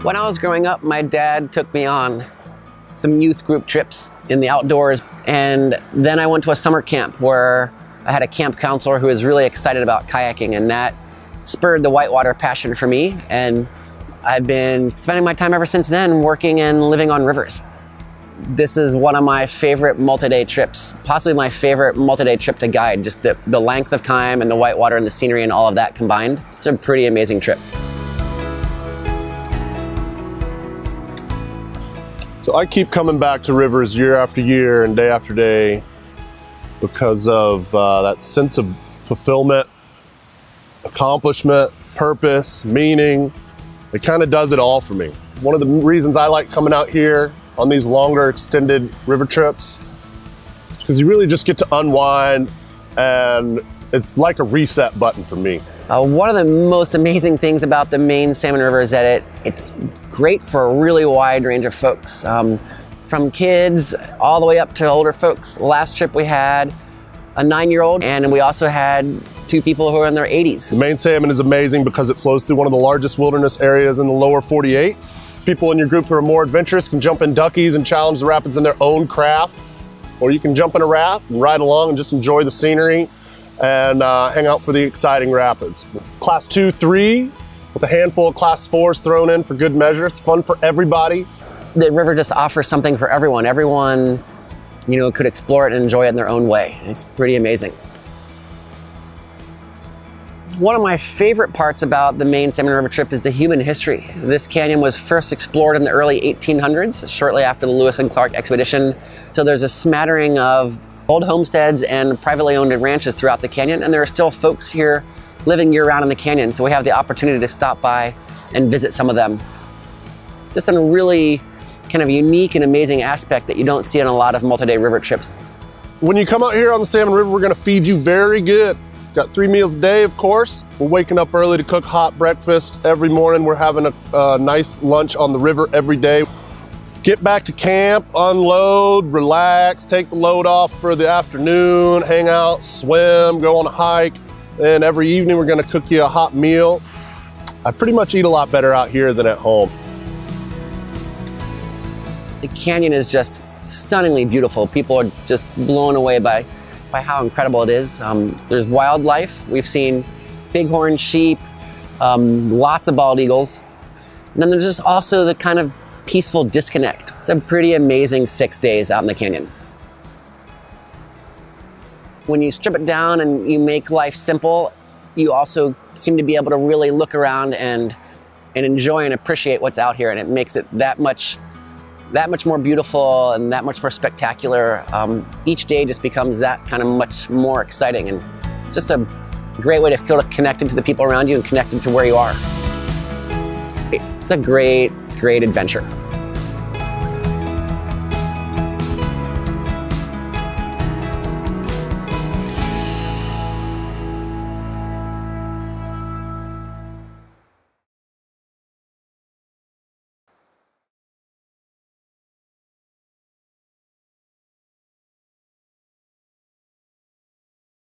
When I was growing up, my dad took me on some youth group trips in the outdoors, and then I went to a summer camp where I had a camp counselor who was really excited about kayaking, and that spurred the whitewater passion for me, and I've been spending my time ever since then working and living on rivers. This is one of my favorite multi-day trips, possibly my favorite multi-day trip to guide, just the length of time and the whitewater and the scenery and all of that combined. It's a pretty amazing trip. So I keep coming back to rivers year after year and day after day because of that sense of fulfillment, accomplishment, purpose, meaning. It kind of does it all for me. One of the reasons I like coming out here on these longer extended river trips is because you really just get to unwind, and it's like a reset button for me. One of the most amazing things about the Maine Salmon River is that it's great for a really wide range of folks, from kids all the way up to older folks. Last trip we had a 9-year-old, and we also had 2 people who are in their 80s. The Maine salmon is amazing because it flows through one of the largest wilderness areas in the lower 48. People in your group who are more adventurous can jump in duckies and challenge the rapids in their own craft, or you can jump in a raft and ride along and just enjoy the scenery and hang out for the exciting rapids. Class 2, 3, with a handful of class 4s thrown in for good measure. It's fun for everybody. The river just offers something for everyone. Everyone, could explore it and enjoy it in their own way. It's pretty amazing. One of my favorite parts about the Maine Salmon River trip is the human history. This canyon was first explored in the early 1800s, shortly after the Lewis and Clark expedition. So there's a smattering of old homesteads and privately owned ranches throughout the canyon, and there are still folks here living year-round in the canyon, so we have the opportunity to stop by and visit some of them. Just a really kind of unique and amazing aspect that you don't see on a lot of multi-day river trips. When you come out here on the Salmon River, we're gonna feed you very good. Got 3 meals a day, of course. We're waking up early to cook hot breakfast every morning. We're having a nice lunch on the river every day. Get back to camp, unload, relax, take the load off for the afternoon, hang out, swim, go on a hike. And every evening we're gonna cook you a hot meal. I pretty much eat a lot better out here than at home. The canyon is just stunningly beautiful. People are just blown away by how incredible it is. There's wildlife. We've seen bighorn sheep, lots of bald eagles. And then there's just also the kind of peaceful disconnect. It's a pretty amazing 6 days out in the canyon. When you strip it down and you make life simple, you also seem to be able to really look around and enjoy and appreciate what's out here, and it makes it that much more beautiful and that much more spectacular. Each day just becomes that kind of much more exciting, and it's just a great way to feel connected to the people around you and connected to where you are. It's a great adventure.